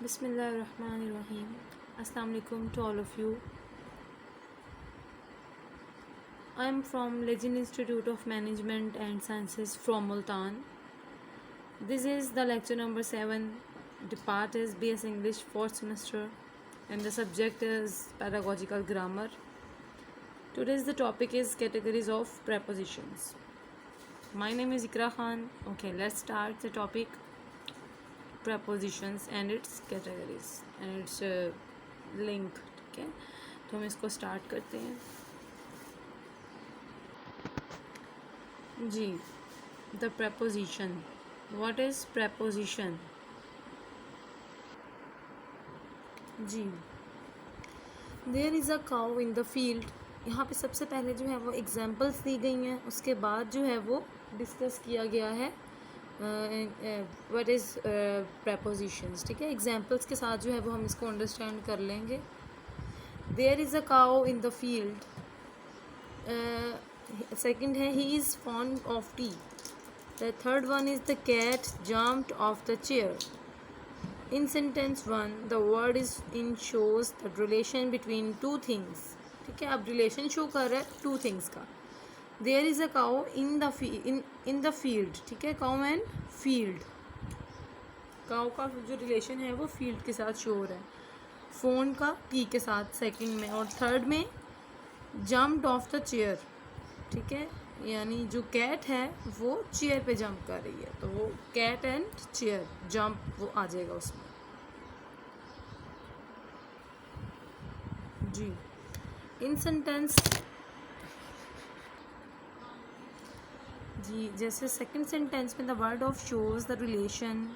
Bismillahirrahmanirrahim. Assalamu alaikum to all of you. I am from Legend Institute of Management and Sciences from Multan. This is the lecture number 7. The part is BS English 4th semester and the subject is pedagogical grammar. Today's the topic is categories of prepositions. My name is Ikra Khan. Okay, let's start the topic. Prepositions and its categories and its link. ठीक है, तो हम इसको start करते हैं जी. The preposition. What is preposition? जी, there is a cow in the field. यहाँ पे सबसे पहले जो है वो एग्जाम्पल्स दी गई हैं, उसके बाद जो है वो डिस्कस किया गया है व्हाट इज़ prepositions. ठीक है, एग्जाम्पल्स के साथ जो है वो हम इसको अंडरस्टैंड कर लेंगे. There is a cow in the field. Second है he is fond of tea. The third one is the cat jumped off the chair. In sentence 1, the word is in shows the relation between two things. ठीक है, अब relation show कर रहा है two things का. There is a cow in the field. ठीक है, cow and field. Cow का जो रिलेशन है वो फील्ड के साथ शो हो रहा है. फोन का टी के साथ सेकंड में, और थर्ड में जम्प्ड ऑफ द चेयर. ठीक है, यानी जो कैट है वो चेयर पे जंप कर रही है, तो वो कैट एंड चेयर जंप वो आ जाएगा उसमें जी. इन सेंटेंस जी, जैसे सेकंड सेंटेंस में the word of shows the relation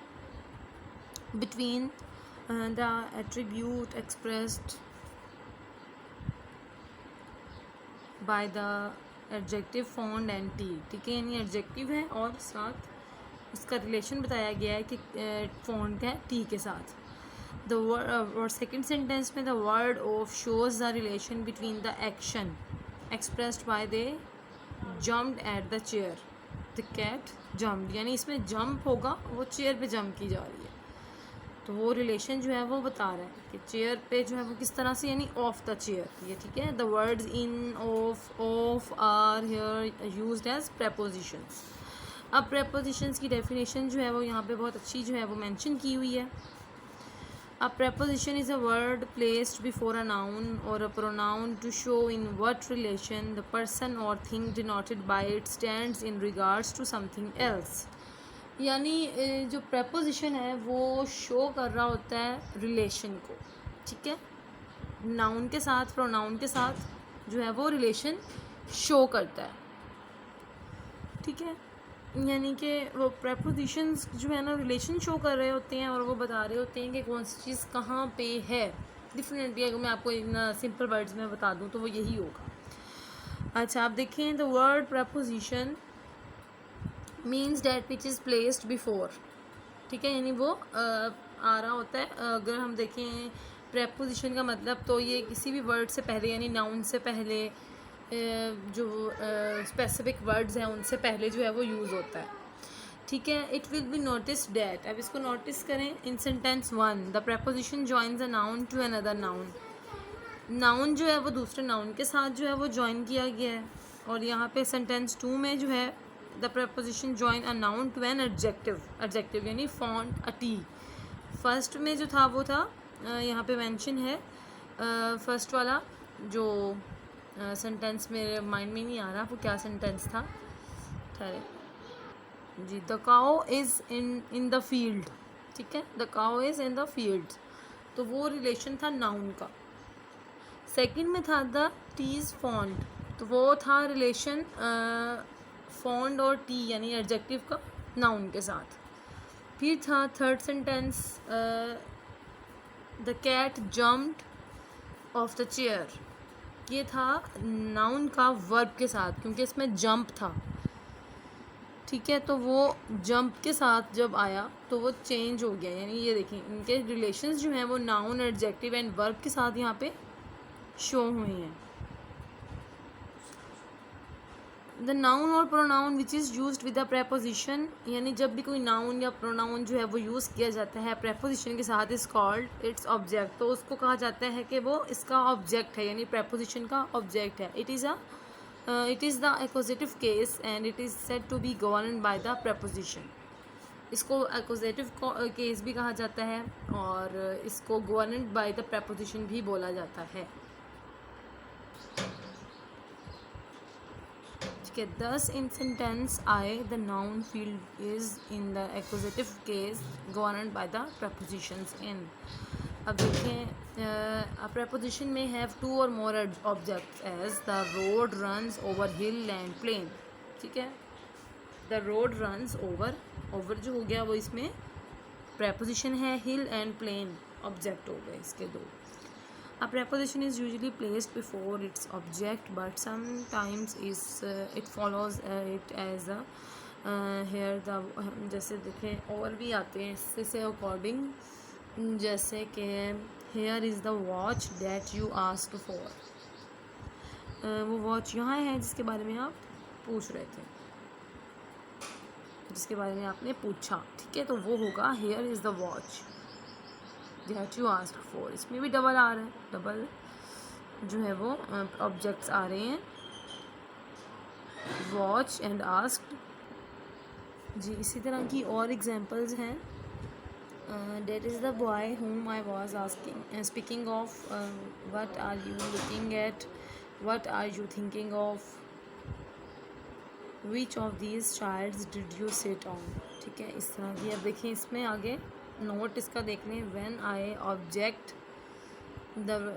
between the attribute expressed by the adjective found and T. ठीक है, यानी एडजेक्टिव है और साथ उसका रिलेशन बताया गया है कि फाउंड है टी के साथ. द और सेकेंड सेंटेंस में the word of shows the relation between the action expressed by they jumped at the chair. The cat jumped, यानी इसमें जंप होगा, वो चेयर पे जंप की जा रही है, तो वो रिलेशन जो है वो बता रहा है कि चेयर पे जो है वो किस तरह से, यानी ऑफ द चेयर. ये ठीक है. The words in, of are here used as prepositions. अब prepositions की डेफिनेशन जो है वो यहाँ पे बहुत अच्छी जो है वो मेंशन की हुई है. A preposition is a word placed before a noun or a pronoun to show in what relation the person or thing denoted by it stands in regards to something else. यानी जो preposition है वो show कर रहा होता है relation को. ठीक है, नाउन के साथ प्रोनाउन के साथ जो है वो रिलेशन शो करता है. ठीक है, यानी कि वो prepositions जो है ना रिलेशन शो कर रहे होते हैं और वो बता रहे होते हैं कि कौन सी चीज़ कहाँ पे है. डिफरेंटली अगर मैं आपको इन सिंपल वर्ड्स में बता दूँ तो वो यही होगा. अच्छा, आप देखें, the word preposition means that which is placed before. ठीक है, यानी वो आ रहा होता है. अगर हम देखें preposition का मतलब, तो ये किसी भी वर्ड से पहले, यानी नाउन से पहले, जो स्पेसिफिक वर्ड्स हैं उनसे पहले जो है वो यूज़ होता है. ठीक है. It will be notice that. अब इसको नोटिस करें. In sentence 1 the preposition joins a noun to another noun. Noun जो है वो दूसरे नाउन के साथ जो है वो जॉइन किया गया है. और यहाँ पे सेंटेंस 2 में जो है the preposition join a noun to an adjective यानी फाउंड अ टी. फर्स्ट में जो था वो था यहाँ पे मेंशन है. फर्स्ट वाला जो सेंटेंस मेरे माइंड में नहीं आ रहा वो क्या सेंटेंस था, ठहरे जी. The cow is in the field. ठीक है, the cow is in the field, तो वो रिलेशन था नाउन का. सेकंड में था द टी इज़ फॉन्ड, तो वो था रिलेशन फॉन्ड और टी यानी एडजेक्टिव का नाउन के साथ. फिर था third sentence the cat jumped off the chair. ये था नाउन का वर्ब के साथ, क्योंकि इसमें जंप था. ठीक है, तो वो जंप के साथ जब आया तो वो चेंज हो गया. यानी ये देखिए, इनके रिलेशंस जो हैं वो नाउन, एडजेक्टिव एंड वर्ब के साथ यहाँ पे शो हुए हैं. द नाउन और pronoun which is used with the preposition, यानी जब भी कोई नाउन या प्रोनाउन जो है वो यूज़ किया जाता है प्रेपोजिशन के साथ, इज़ कॉल्ड इट्स ऑब्जेक्ट, तो उसको कहा जाता है कि वो इसका ऑब्जेक्ट है, यानी प्रेपोजिशन का ऑब्जेक्ट है. It is the accusative case and it is said to be governed by the preposition. इसको एक्वजिटिव केस भी कहा जाता है और इसको गवर्नड बाय द प्रेपोजिशन भी बोला जाता है. Thus in sentence I, the noun field is in the accusative case governed by the prepositions in. अब देखें a preposition may have two or more objects as the road runs over hill and plain. ठीक है, the road runs over जो हो गया वो इसमें preposition है, hill and plain object हो गए इसके दो. A preposition is usually placed before its object, but sometimes it follows it as a here the जैसे देखें और भी आते हैं इससे से अकॉर्डिंग, जैसे कि here is the watch that you asked for. वो वॉच यहाँ है जिसके बारे में आप पूछ रहे थे, जिसके बारे में आपने पूछा. ठीक है, तो वो होगा here is the watch that you asked for. इसमें भी डबल आ रहा है, डबल जो है वो ऑब्जेक्ट्स आ रहे हैं, वॉच एंड आस्क्ड. जी इसी तरह की और एग्जांपल्स हैं. That is the boy whom I was asking, speaking of, what are you looking at, what are you thinking of, which of these childs did you sit on. ठीक है, इस तरह की. अब देखिए इसमें आगे नोट इसका देख लें. When I object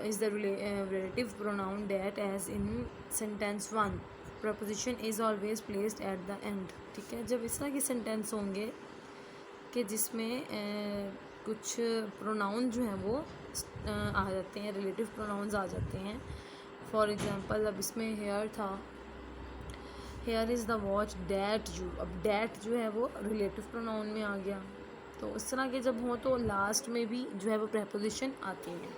is the relative pronoun that, as in sentence 1, preposition is always placed at the end. ठीक है, जब इस तरह के सेंटेंस होंगे कि जिसमें कुछ प्रोनाउन जो हैं वो आ जाते हैं, रिलेटिव प्रोनाउंस आ जाते हैं. फॉर एग्जांपल अब इसमें हेयर था, here is the watch that you. अब डैट जो है वो रिलेटिव प्रोनाउन में आ गया. तो इस तरह के जब हों तो लास्ट में भी जो है वो प्रेपोजिशन आती है.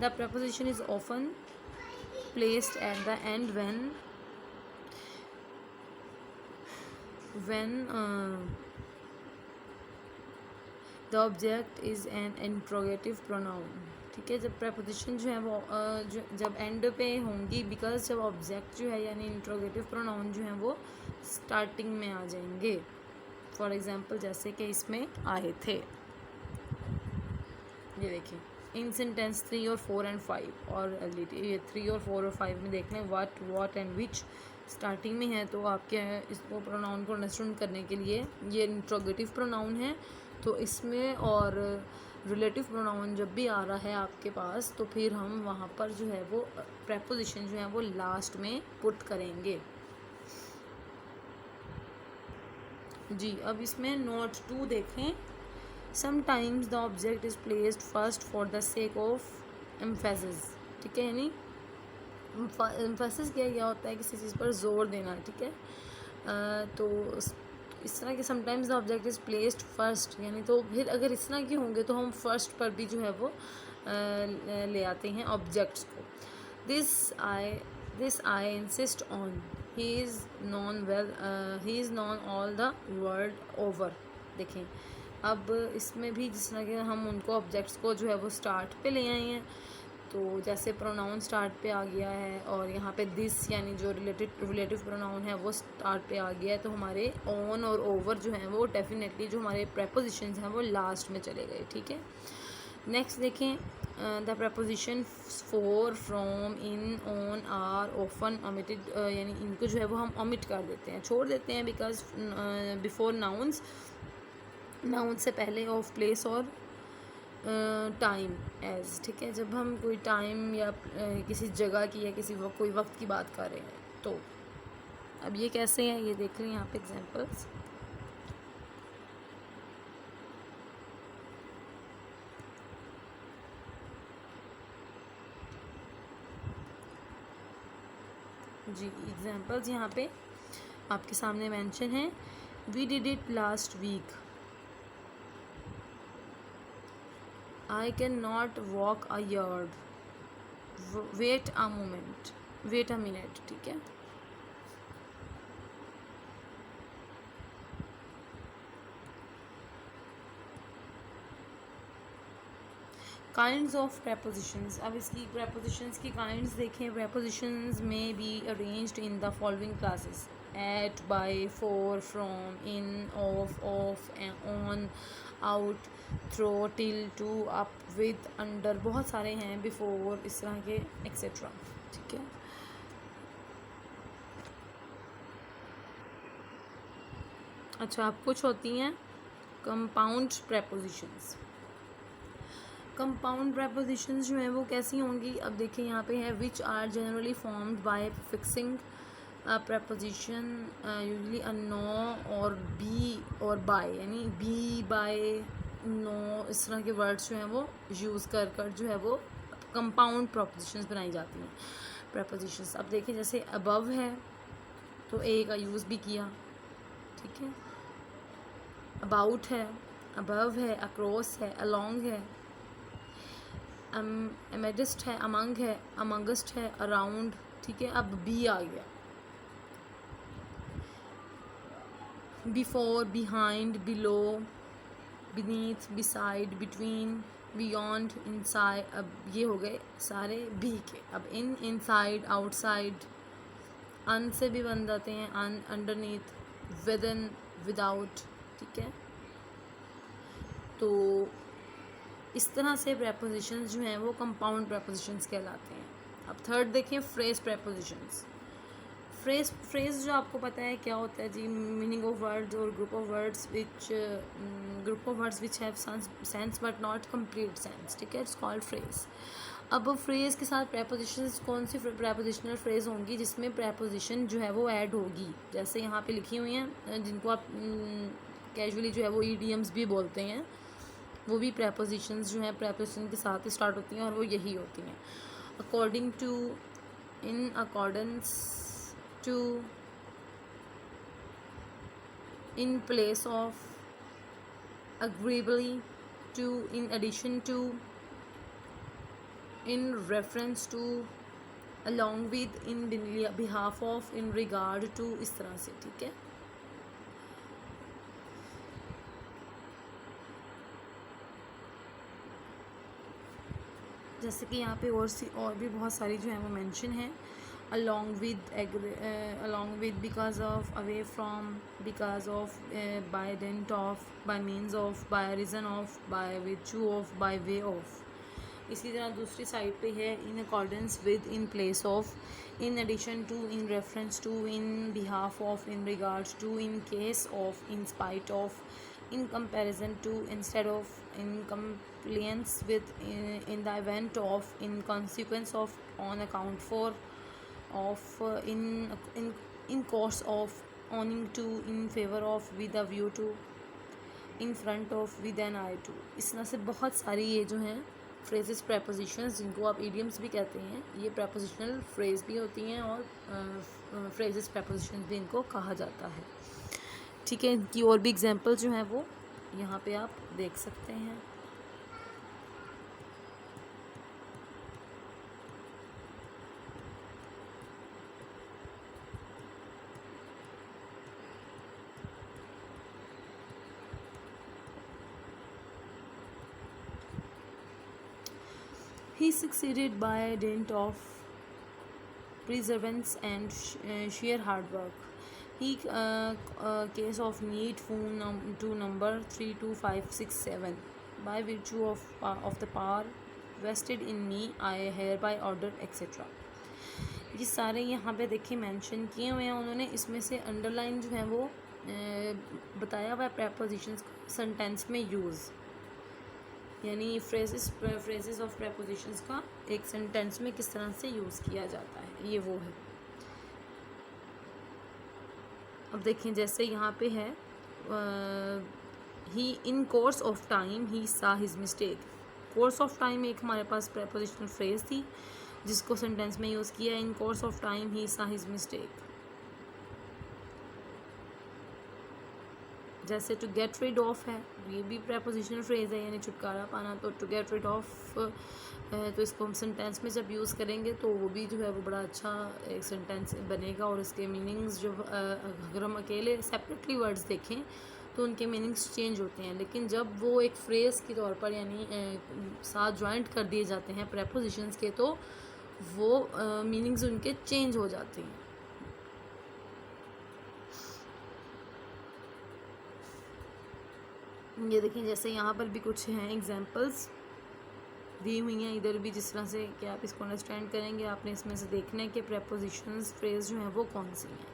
The preposition is often placed at the end when the object is an interrogative pronoun. ठीक है, जब प्रेपोजिशन जो है वो जब एंड पे होंगी, बिकॉज जब ऑब्जेक्ट जो है यानी इंट्रोगेटिव प्रोनाउन जो हैं वो स्टार्टिंग में आ जाएंगे. फॉर एग्जांपल जैसे कि इसमें आए थे, ये देखिए इन सेंटेंस 3 और 4 एंड 5, और ये 3 और 4 और 5 में देख लें what, what and which starting में है. तो आपके इसको प्रोनाउन को अंडरस्टैंड करने के लिए ये इंट्रोगेटिव प्रोनाउन है, तो इसमें और रिलेटिव प्रोनाउन जब भी आ रहा है आपके पास तो फिर हम वहाँ पर जो है वो प्रेपोजिशन जो है वो लास्ट में पुट करेंगे. जी अब इसमें नोट 2 देखें. Sometimes the object is placed first for the sake of emphasis. ठीक है, यानी एम्फेसिस किया गया होता है किसी चीज़ पर जोर देना. ठीक है, तो इस तरह के sometimes the object is placed first, यानी तो फिर अगर इस तरह के होंगे तो हम फर्स्ट पर भी जो है वो ले आते हैं ऑब्जेक्ट्स को. This I insist on, he is non all the world over. देखें अब इसमें भी जिस तरह के हम उनको ऑब्जेक्ट्स को जो है वो स्टार्ट पे ले आए हैं, तो जैसे प्रोनाउन स्टार्ट पे आ गया है और यहाँ पे दिस यानी जो रिलेटिव प्रोनाउन है वो स्टार्ट पे आ गया है, तो हमारे ऑन और ओवर जो हैं वो डेफिनेटली जो हमारे प्रेपोजिशंस हैं वो लास्ट में चले गए. ठीक है, नेक्स्ट देखें. The preposition for, from, in, on, are often omitted, यानी इनको जो है वो हम ओमिट कर देते हैं, छोड़ देते हैं, बिकॉज बिफोर नाउन्स, नाउन से पहले, ऑफ प्लेस और टाइम एज. ठीक है, जब हम कोई टाइम या किसी जगह की या कोई वक्त की बात कर रहे हैं. तो अब ये कैसे है ये देख लें यहाँ पे एग्जांपल्स. जी एग्जांपल्स यहाँ पे आपके सामने मेंशन है. We did it last week. I cannot walk a yard. Wait a minute. ठीक है, काइंड्स ऑफ prepositions, अब इसकी prepositions की काइंड्स देखें. prepositions may be arranged in the following classes: at, by, for, from, in, of, on, out, through, till, to, up, with, under, बहुत सारे हैं, before, इस तरह के एक्सेट्रा. ठीक है. अच्छा, अब कुछ होती हैं कंपाउंड prepositions. कंपाउंड prepositions जो हैं वो कैसी होंगी. अब देखिए यहाँ पे है which are generally formed by fixing preposition usually a no और बी और बाय, यानी बी बाय नो इस तरह के वर्ड्स जो हैं वो यूज़ कर कर जो है वो कंपाउंड prepositions बनाई जाती हैं. prepositions अब देखिए जैसे अबव है तो ए का यूज़ भी किया. ठीक है. अबाउट है, अबव है, अक्रॉस है, अलोंग है, अमेडिस्ट है, अमंग है, अमंगस्ट है, अराउंड. ठीक है. अब बी आ गया. Before, behind, below, beneath, beside, between, beyond, inside. अब ये हो गए सारे बी के. अब इन, इनसाइड, आउटसाइड, अन से भी बन जाते हैं, अन, अंडरनीथ, विद इन, विदाउट. ठीक है. तो इस तरह से prepositions जो हैं वो कंपाउंड prepositions कहलाते हैं. अब थर्ड देखें फ्रेज prepositions. फ्रेज जो आपको पता है क्या होता है जी. मीनिंग ऑफ वर्ड्स और group of words which have sense but not complete sense. ठीक है. It's called phrase. अब फ्रेज के साथ prepositions कौन सी prepositional फ्रेज होंगी जिसमें preposition जो है वो ऐड होगी. जैसे यहाँ पे लिखी हुई हैं जिनको आप कैजुअली जो है वो idioms भी बोलते हैं. वो भी prepositions जो हैं preposition के साथ स्टार्ट होती हैं और वो यही होती हैं. According to, in accordance to, in place of, agreeably to, in addition to, in reference to, along with, in behalf of, in regard to, इस तरह से. ठीक है. जैसे कि यहाँ पे और भी बहुत सारी जो है वो मेंशन है. along with, because of, away from, because of, by dint of, by means of, by reason of, by virtue of, by way of. इसी तरह दूसरी साइड पे है in accordance with, in place of, in addition to, in reference to, in behalf of, in regards to, in case of, in spite of, in comparison to, instead of, in compliance with, in the event of, in consequence of, on account for, of, in course of, owing to, in favor of, with a view to, in front of, with an eye to. इस तरह से बहुत सारी ये जो हैं phrases prepositions जिनको आप idioms भी कहते हैं, ये prepositional phrase भी होती हैं और phrases prepositions भी इनको कहा जाता है. ठीक है. इनकी और भी एग्जांपल जो हैं वो यहाँ पे आप देख सकते हैं. He succeeded by dint of perseverance and sheer hard work. He case of need to number 3, 2, 5, 6, 7. By virtue of the power vested in me, I hereby order etc. ये सारे यहाँ पे देखिए मेंशन किए हुए हैं उन्होंने. इसमें से अंडरलाइन जो है वो बताया हुआ है prepositions सेंटेंस में यूज़, यानी फ्रेजेस ऑफ prepositions का एक सेंटेंस में किस तरह से यूज़ किया जाता है, ये वो है. अब देखें जैसे यहाँ पे है he in course of time he saw his mistake. Course of time एक हमारे पास prepositional फ्रेज थी जिसको सेंटेंस में यूज़ किया. In course of time he saw his mistake. जैसे टू गेट रिड ऑफ है, ये भी prepositional फ्रेज है, यानी छुटकारा पाना. तो टू गेट रिड ऑफ तो इसको हम सेंटेंस में जब यूज़ करेंगे तो वो भी जो है वो बड़ा अच्छा एक सेंटेंस बनेगा. और इसके मीनिंग्स जो अगर हम अकेले सेपरेटली वर्ड्स देखें तो उनके मीनिंग्स चेंज होते हैं, लेकिन जब वो एक फ्रेज़ के तौर पर यानी साथ जॉइंट कर दिए जाते हैं प्रेपोजिशंस के, तो वो मीनिंग्स उनके चेंज हो जाते हैं। ये देखें, जैसे यहाँ पर भी कुछ हैं एग्जांपल्स दी हुई हैं, इधर भी जिस तरह से कि आप इसको अंडरस्टैंड करेंगे, आपने इसमें से देखना है कि प्रेपोजिशंस फ्रेज जो हैं वो कौन सी हैं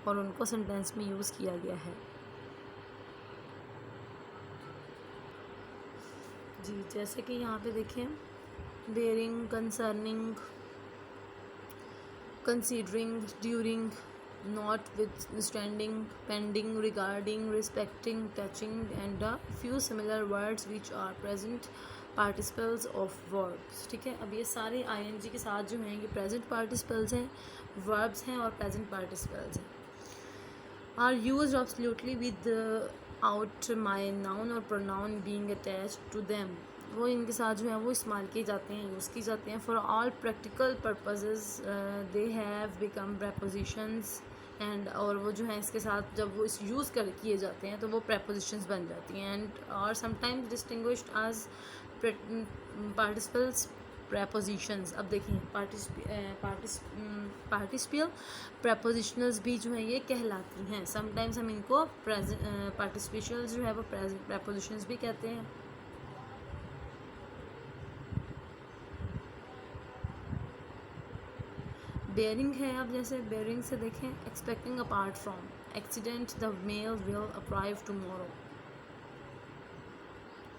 और उनको सेंटेंस में यूज़ किया गया है। जी, जैसे कि यहाँ पे देखें, bearing, concerning, considering, during, notwithstanding, pending, regarding, respecting, touching, and a few similar words which are present participles of verbs। ठीक है, अब ये सारे ing के साथ जो हैं ये present participles हैं, verbs हैं और present participles हैं, are used absolutely without my noun or pronoun being attached to them। वो इनके साथ जो है वो इस्तेमाल किए जाते हैं, यूज़ किए जाते हैं। For all practical purposes they have become prepositions and, और वो जो है इसके साथ जब वो इस यूज़ कर किए जाते हैं तो वो prepositions बन जाती हैं, एंड और sometimes distinguished as participles prepositions। अब देखिए, पार्टिसिपियल prepositionals भी जो है ये कहलाती हैं। समटाइम्स हम इनको पार्टिसिपिशल्स जो है वो prepositions भी कहते हैं। बेयरिंग है, अब जैसे बेयरिंग से देखें, expecting apart from, accident the mail will arrive tomorrow.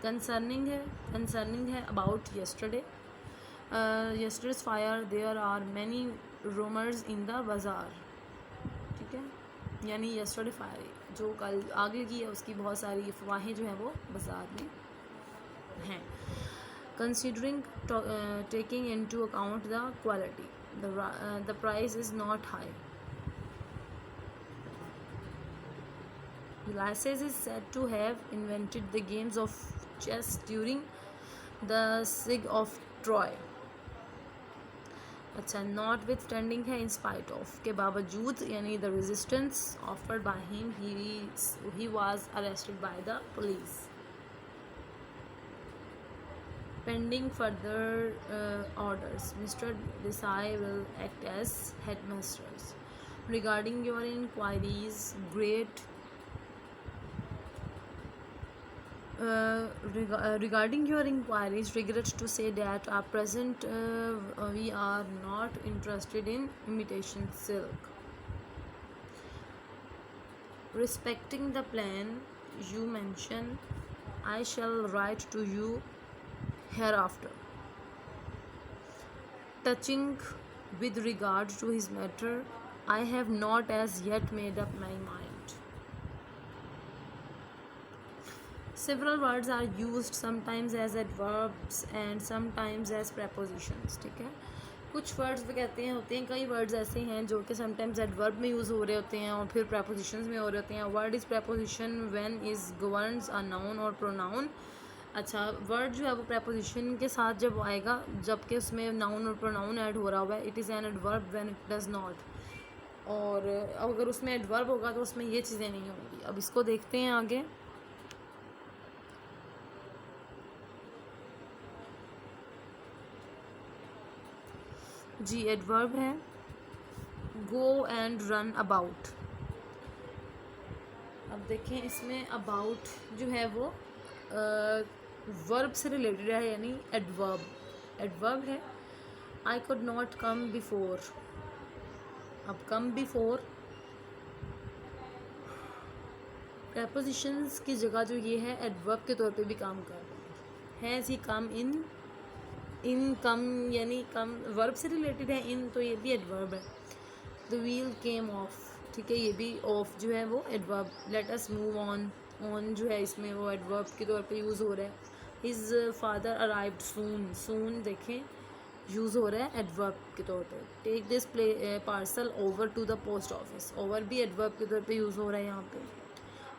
Concerning है about yesterday, yesterday's fire there are many rumours in the bazaar. ठीक है, यानी येस्टरडे फायर, जो कल आग लगी है उसकी बहुत सारी अफवाहें जो हैं वो बाज़ार में हैं। Considering, taking into account the quality, the price is not high। Ulysses is said to have invented the games of chess during the siege of Troy। अच्छा, notwithstanding है in spite of, के बावजूद, यानी the resistance offered by him, he was arrested by the police। Pending further orders, Mr. Desai will act as headmasters। Regarding your inquiries, regarding your inquiries, regret to say that at present we are not interested in imitation silk। Respecting the plan you mention, I shall write to you hereafter। Touching with regard to his matter, I have not as yet made up my mind। Several words are used sometimes as adverbs and sometimes as prepositions। ठीक है, कुछ words वो कहते हैं होते हैं, कई words ऐसे हैं जो कि समटाइम्स एडवर्ब में यूज़ हो रहे होते हैं और फिर prepositions में हो रहे होते हैं। Word is preposition when is governs a noun or pronoun। अच्छा, वर्ड जो है वो preposition के साथ जब आएगा जबकि उसमें नाउन और प्रोनाउन ऐड हो रहा हुआ है, it is an adverb when it does not. और अगर उसमें एडवर्ब होगा तो उसमें ये चीज़ें नहीं होंगी। अब इसको देखते हैं आगे। जी, एडवर्ब है गो एंड रन अबाउट। अब देखें, इसमें अबाउट जो है वो वर्ब से रिलेटेड है, यानी एडवर्ब है। I could not come before. अब कम बिफोर prepositions की जगह जो ये है एडवर्ब के तौर पे भी काम कर रहा है। हैज़ ही कम इन कम यानी कम वर्ब से रिलेटेड है, इन तो ये भी एडवर्ब है। द व्हील केम ऑफ, ठीक है, ये भी ऑफ जो है वो adverb. Let us move on जो है इसमें वो एडवर्ब के तौर पे यूज़ हो रहा है। हिज फादर अराइव्ड सून देखें यूज़ हो रहा है एडवर्ब के तौर पे। Take this parcel over to the post office, over भी एडवर्ब के तौर पे यूज़ हो रहा है यहाँ पे।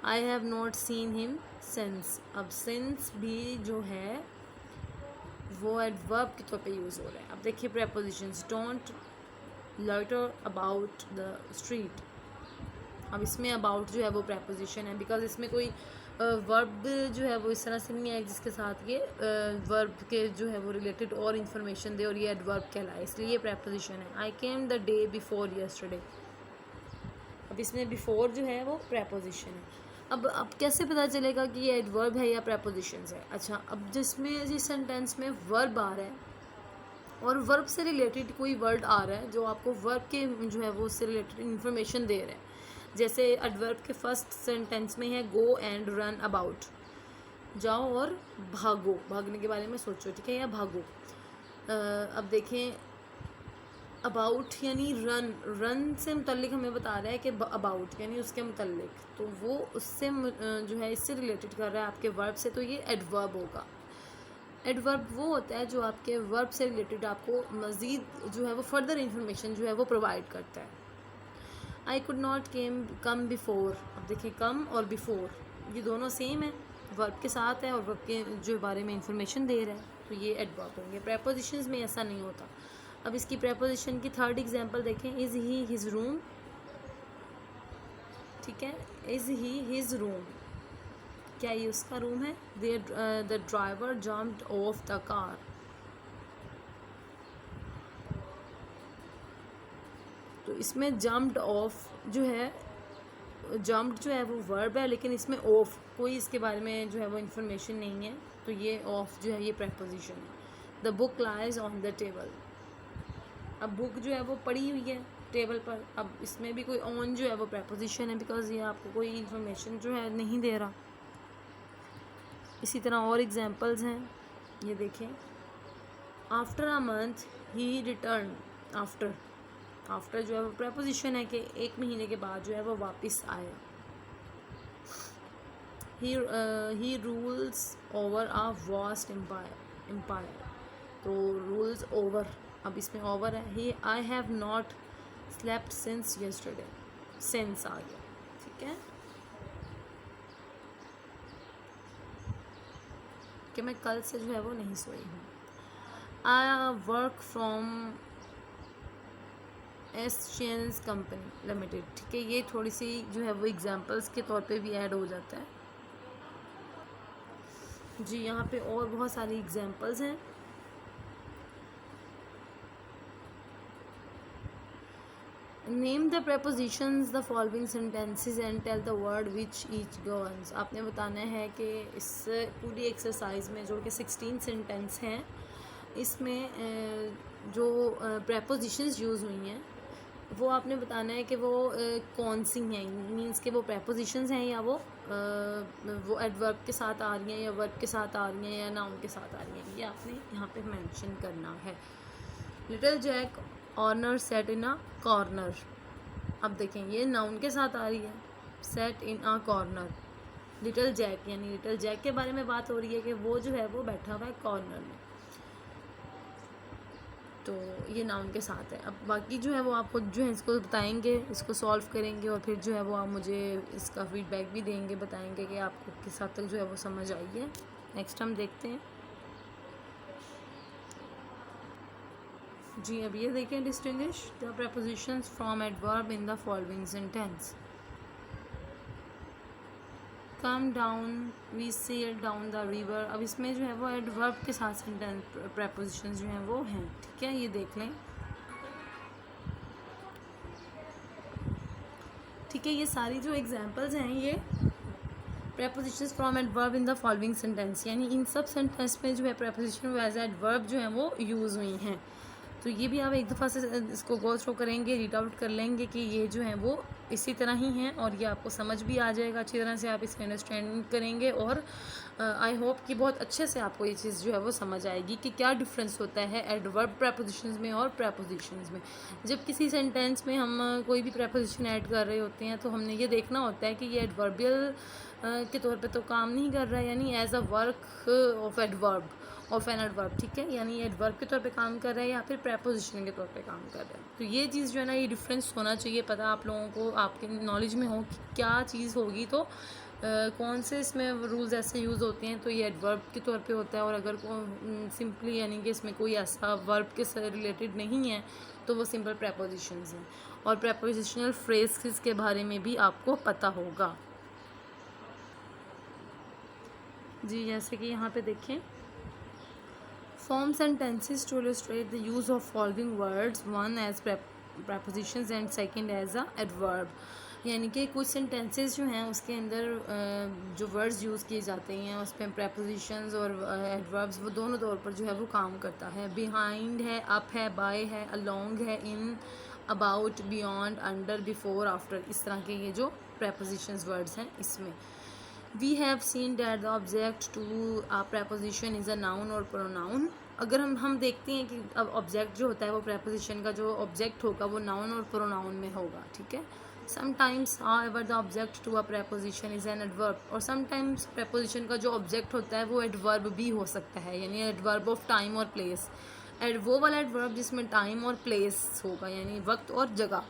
I have not seen him since, अब सिंस भी जो है वो एडवर्ब के तौर पे यूज़ हो रहा है। अब देखिए prepositions, don't loiter about the street, अब इसमें अबाउट जो है वो प्रेपोजिशन है, बिकॉज इसमें कोई वर्ब जो है वो इस तरह से नहीं है जिसके साथ ये वर्ब के जो है वो रिलेटेड और इन्फॉर्मेशन दे और ये एडवर्ब कहलाए, इसलिए ये प्रेपोजिशन है। I came the day before yesterday, अब इसमें बिफोर जो है वो प्रेपोजिशन है। अब कैसे पता चलेगा कि ये एडवर्ब है या प्रेपोजिशंस है? अच्छा, अब जिसमें जिस सेंटेंस में वर्ब आ रहा है और वर्ब से रिलेटेड कोई वर्ड आ रहा है जो आपको वर्ब के जो है वो उससे रिलेटेड इन्फॉर्मेशन दे रहा है, जैसे एडवर्ब के फर्स्ट सेंटेंस में है गो एंड रन अबाउट, जाओ और भागो, भागने के बारे में सोचो, ठीक है, या भागो। अब देखें अबाउट यानी रन, रन से मुतल्लिक हमें बता रहा है कि अबाउट यानी उसके मुतल्लिक, तो वो उससे जो है इससे रिलेटेड कर रहा है आपके वर्ब से, तो ये एडवर्ब होगा। एडवर्ब वो होता है जो आपके वर्ब से रिलेटेड आपको मज़ीद जो है वो फर्दर इंफॉर्मेशन जो है वो प्रोवाइड करता है। I could not come before, अब देखिए कम और बिफोर ये दोनों सेम है, वर्ब के साथ है और वर्ब के जो बारे में इंफॉर्मेशन दे रहा है, तो ये एडवर्ब होंगे। प्रेपोजिशंस में ऐसा नहीं होता। अब इसकी प्रेपोजिशन की थर्ड एग्जांपल देखें, इज़ ही हिज रूम, ठीक है, इज़ ही हिज रूम, क्या ये उसका रूम है? The driver jumped off the car, तो इसमें जम्प्ड ऑफ जो है, जम्प्ड जो है वो वर्ब है लेकिन इसमें ऑफ कोई इसके बारे में जो है वो इंफॉर्मेशन नहीं है, तो ये ऑफ जो है ये प्रेपोजिशन है। The book lies on the table, अब बुक जो है वो पड़ी हुई है टेबल पर, अब इसमें भी कोई ऑन जो है वो प्रेपोजिशन है, बिकॉज ये आपको कोई इंफॉर्मेशन जो है नहीं दे रहा। इसी तरह और एग्जांपल्स हैं, ये देखें, after a month he return, after, after जो है वो प्रेपोजिशन है कि एक महीने के बाद जो है वो वापस आया। He rules over a vast empire, तो रूल्स ओवर, अब इसमें ओवर है। He I have not slept since yesterday, since आ गया, ठीक है, कि मैं कल से जो है वो नहीं सोई हूँ। I work from Asians company limited, ठीक है, ये थोड़ी सी जो है वो एग्जांपल्स के तौर पे भी ऐड हो जाता है जी। यहाँ पे और बहुत सारी एग्जांपल्स हैं। Name the prepositions the following sentences and tell the word which each governs, आपने बताना है कि इस पूरी एक्सरसाइज में जो कि 16 सेंटेंस हैं, इसमें जो prepositions यूज़ हुई हैं वो आपने बताना है कि वो कौन सी हैं, मीन्स कि वो prepositions हैं या वो एडवर्ब के साथ आ रही हैं या वर्ब के साथ आ रही हैं या नाउन के साथ आ रही हैं, ये आपने यहाँ पे मेंशन करना है। Little Jack Horner sat in a corner, अब देखें ये नाउन के साथ आ रही है, sat in a corner. Little Jack यानी लिटिल जैक के बारे में बात हो रही है कि वो जो है वो बैठा हुआ है कॉर्नर में, तो ये नाउन के साथ है। अब बाकी जो है वो आपको जो है इसको बताएंगे, इसको सॉल्व करेंगे और फिर जो है वो आप मुझे इसका फीडबैक भी देंगे, बताएंगे कि आपको किस हद तक जो है वो समझ आई है। नेक्स्ट हम देखते हैं जी। अब ये देखें, distinguish the prepositions from adverb in the following sentence. Come down, we sail down the river, अब इसमें जो है वो एडवर्ब के साथ सेंटेंस prepositions जो हैं वो हैं, ठीक है, ये देख लें, ठीक है। ये सारी जो एग्जांपल्स हैं ये prepositions from adverb in the following sentence, यानी इन सब सेंटेंस में जो है preposition एज एडवर्ब जो है वो यूज़ हुई हैं। तो ये भी आप एक दफ़ा से इसको गो थ्रू करेंगे, रीड आउट कर लेंगे कि ये जो हैं वो इसी तरह ही हैं और ये आपको समझ भी आ जाएगा, अच्छी तरह से आप इसकी अंडरस्टैंडिंग करेंगे और आई होप कि बहुत अच्छे से आपको ये चीज़ जो है वो समझ आएगी कि क्या डिफरेंस होता है एडवर्ब prepositions में और prepositions में। जब किसी सेंटेंस में हम कोई भी preposition ऐड कर रहे होते हैं तो हमने ये देखना होता है कि ये एडवर्बियल के तौर पे तो काम नहीं कर रहा है, यानी as a work of adverb of an adverb, ठीक है, यानी एडवर्ब के तौर पे काम कर रहा है या फिर preposition के तौर पे काम कर रहा है। तो ये चीज़ जो है ना, ये डिफरेंस होना चाहिए, पता आप लोगों को, आपके नॉलेज में हो कि क्या चीज़ होगी तो कौन से इसमें रूल्स ऐसे यूज़ होते हैं, तो ये एडवर्ब के तौर पे होता है, और अगर सिंपली यानी कि इसमें कोई ऐसा वर्ब के से रिलेटेड नहीं है तो वो सिंपल प्रेपोजिशंस हैं। और प्रेपोजिशनल फ्रेज़ के बारे में भी आपको पता होगा जी। जैसे कि यहाँ पे देखें, form sentences to illustrate the use of following words, one as prepositions and second as a adverb. यानी कि कुछ सेंटेंसेस जो हैं उसके अंदर जो वर्ड्स यूज़ किए जाते हैं उस पर prepositions और एडवर्ब्स वो दोनों तौर पर जो है वो काम करता है। बिहाइंड है, अप है, बाय है, अलोंग है, in, about, beyond, under, before, after, इस तरह के ये जो prepositions वर्ड्स हैं इसमें। We have seen that the object to a preposition is a noun or pronoun। अगर हम देखते हैं कि अब ऑब्जेक्ट जो होता है वो preposition का जो ऑब्जेक्ट होगा वो नाउन और प्रोनाउन में होगा, ठीक है। Sometimes however the object to a preposition is an adverb, और समटाइम्स preposition का जो ऑब्जेक्ट होता है वो एडवर्ब भी हो सकता है, यानी एडवर्ब ऑफ टाइम और प्लेस। वो वाला एडवर्ब जिसमें टाइम और प्लेस होगा, यानी वक्त और जगह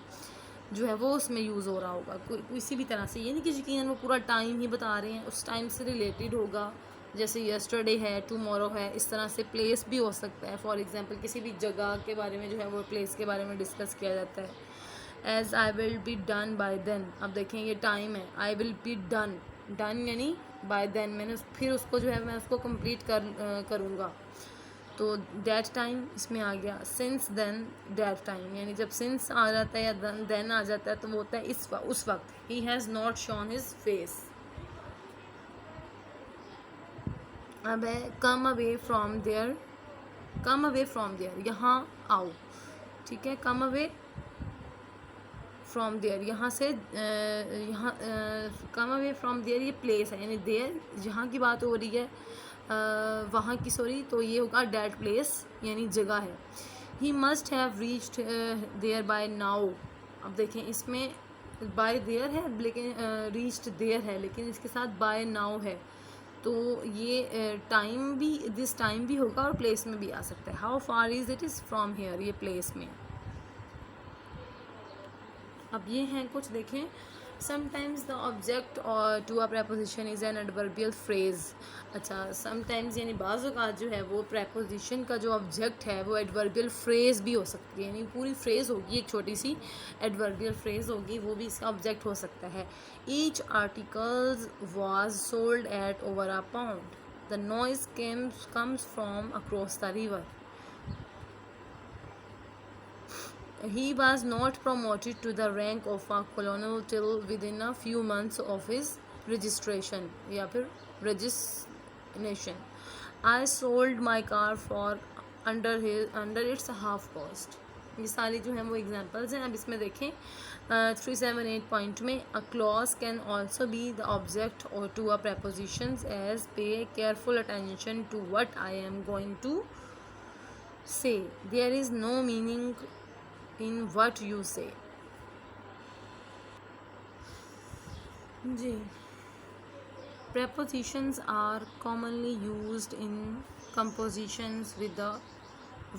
जो है वो उसमें यूज़ हो रहा होगा किसी भी तरह से, ये नहीं कि यकीनन वो पूरा टाइम ही बता रहे हैं, उस टाइम से रिलेटेड होगा। जैसे यस्टरडे है, टुमारो है, इस तरह से प्लेस भी हो सकता है। फॉर एग्जांपल किसी भी जगह के बारे में जो है वो प्लेस के बारे में डिस्कस किया जाता है। As I will be done by then, अब देखें ये टाइम है, I will be done, done यानी बाय देन मैंने फिर उसको जो है मैं उसको कंप्लीट करूँगा, तो दैट टाइम इसमें आ गया। सिंस देन दैट टाइम, यानी जब सिंस आ जाता है या देन आ जाता है तो वो होता है उस वक्त। He has not shown his face. अब है come away from there, come away from there, यहाँ आओ, ठीक है। कम अवे फ्रॉम देयर, यहाँ से यहाँ कम अवे फ्रॉम देयर ये प्लेस है, यानी देयर जहाँ की बात हो रही है वहाँ की, सॉरी, तो ये होगा डेट प्लेस यानी जगह है। He must have reached there by now, अब देखें इसमें बाय देयर है लेकिन रीच्ड देयर है, लेकिन इसके साथ बाय नाउ है, तो ये टाइम भी, दिस टाइम भी होगा और प्लेस में भी आ सकता है। How far is it is from here, ये प्लेस में। अब ये हैं कुछ, देखें, समटाइम्स द ऑब्जेक्ट और to a preposition is an adverbial phrase. अच्छा, समटाइम्स यानी बाज़ औक़ात जो है वो preposition का जो ऑब्जेक्ट है वो एडवर्बियल फ्रेज भी हो सकती है, यानी पूरी फ्रेज होगी, एक छोटी सी एडवर्बियल फ्रेज होगी, वो भी इसका ऑब्जेक्ट हो सकता है। Each articles was sold at over a pound, the noise comes from across the river, he was not promoted to the rank of a colonel till within a few months of his registration या फिर resignation। I sold my car for under its half cost। ये सारी जो हैं वो examples हैं। अब इसमें देखें 378 पॉइंट में a clause can also be the object or to a prepositions as pay careful attention to what I am going to say, there is no meaning in what you say। Ji, prepositions are commonly used in compositions with the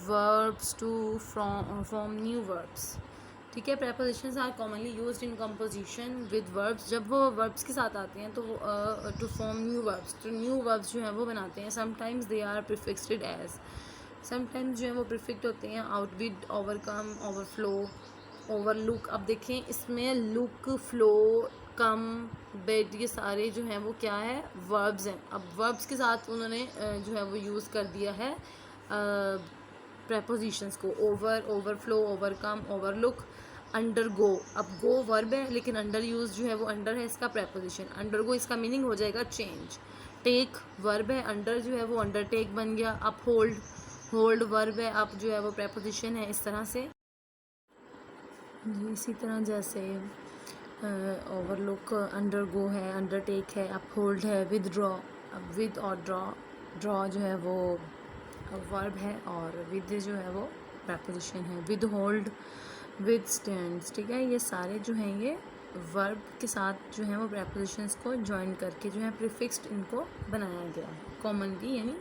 verbs to form new verbs, ठीक है। prepositions are commonly used in composition with verbs, जब वो verbs के साथ आते हैं तो to form new verbs, तो new verbs जो हैं वो बनाते हैं। sometimes they are prefixed as, sometimes जो है वो प्रिफिक्ट होते हैं। आउटविड, ओवरकम, ओवरफ्लो, ओवरलुक। अब देखें इसमें लुक, फ्लो, कम, बेड, ये सारे जो हैं वो क्या है, वर्ब्स हैं। अब वर्ब्स के साथ उन्होंने जो है वो यूज़ कर दिया है prepositions को, over, overflow, overcome, overlook, under go. अब गो वर्ब है लेकिन अंडर यूज जो है वो अंडर है इसका preposition, अंडर गो इसका मीनिंग हो जाएगा चेंज। टेक वर्ब है, अंडर जो है वो अंडरटेक बन गया। अप होल्ड, होल्ड वर्ब है, अप जो है वो preposition है, इस तरह से जी। इसी तरह जैसे ओवरलुक अंडर गो है, अंडरटेक है, अप होल्ड है, विदड्रॉ। अब विद और ड्रॉ जो है वो वर्ब है और विद जो है वो preposition है। विद होल्ड, विद स्टैंड्स, ठीक है। ये सारे जो हैं ये वर्ब के साथ जो है वो prepositions को ज्वाइन करके जो है प्रीफिक्स्ड इनको बनाया गया है कॉमनली, यानी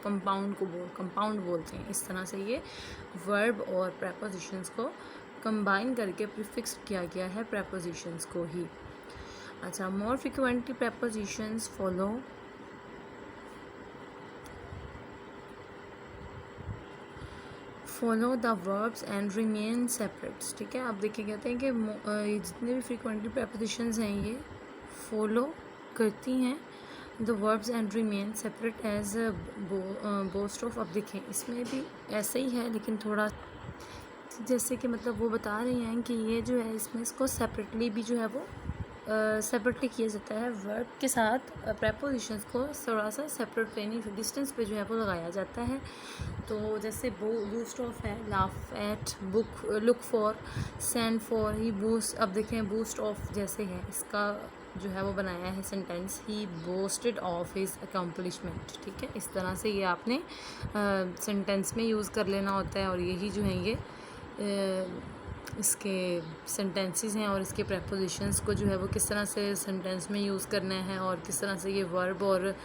कंपाउंड बोलते हैं। इस तरह से ये वर्ब और prepositions को कंबाइन करके प्रीफिक्स किया गया है prepositions को ही। अच्छा, more frequently prepositions follow the verbs and remain separate. ठीक है, अब देखिए कहते हैं कि ये जितने भी फ्रिक्वेंटली prepositions हैं ये फॉलो करती हैं the verbs and remain separate as boast of. अब देखें इसमें भी ऐसे ही है, लेकिन थोड़ा जैसे कि मतलब वो बता रही हैं कि ये जो है इसमें इसको सेपरेटली भी जो है वो सेपरेटली किया जाता है। वर्ब के साथ प्रेपोजिशंस को थोड़ा सा सेपरेट यानी डिस्टेंस पे जो है वो लगाया जाता है। तो जैसे बूस्ट ऑफ है, laugh at, book, look for, send for, he boost. अब देखें बूस्ट ऑफ जैसे है, इसका जो है वो बनाया है sentence, he boasted of his accomplishment. ठीक है, इस तरह से ये आपने सेंटेंस में यूज़ कर लेना होता है। और यही जो है ये इसके सेंटेंसेस हैं और इसके प्रेपोजिशंस को जो है वो किस तरह से सेंटेंस में यूज़ करना है और किस तरह से ये वर्ब और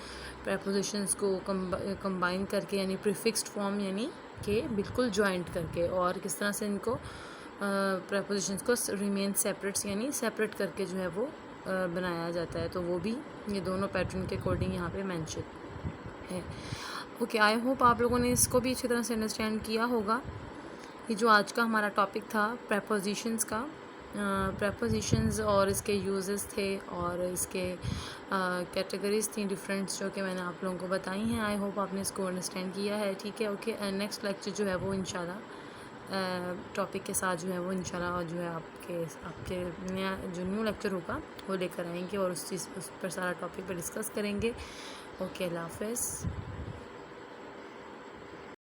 प्रेपोजिशंस को कंबाइन करके यानी प्रीफिक्स्ड फॉर्म यानी कि बिल्कुल जॉइंट करके, और किस तरह से इनको प्रेपोजिशंस को रिमेन सेपरेट्स यानी सेपरेट करके जो है वो बनाया जाता है। तो वो भी ये दोनों पैटर्न के अकॉर्डिंग यहाँ पे मेंशन है। ओके, आई होप आप लोगों ने इसको भी अच्छी तरह से अंडरस्टैंड किया होगा। ये जो आज का हमारा टॉपिक था प्रेपोजिशंस का, प्रेपोजिशंस और इसके यूजेस थे और इसके कैटेगरीज थी डिफरेंट, जो कि मैंने आप लोगों को बताई हैं। आई होप आपने इसको अंडरस्टैंड किया है। ठीक है, ओके, नेक्स्ट लेक्चर जो है वो इंशाल्लाह टॉपिक के साथ जो है वो इंशाल्लाह जो है आपके नया जो न्यू लेक्चर होगा वो लेकर आएंगे और उस पर सारा टॉपिक पर डिस्कस करेंगे। ओके, अल्लाह हाफ़िज़।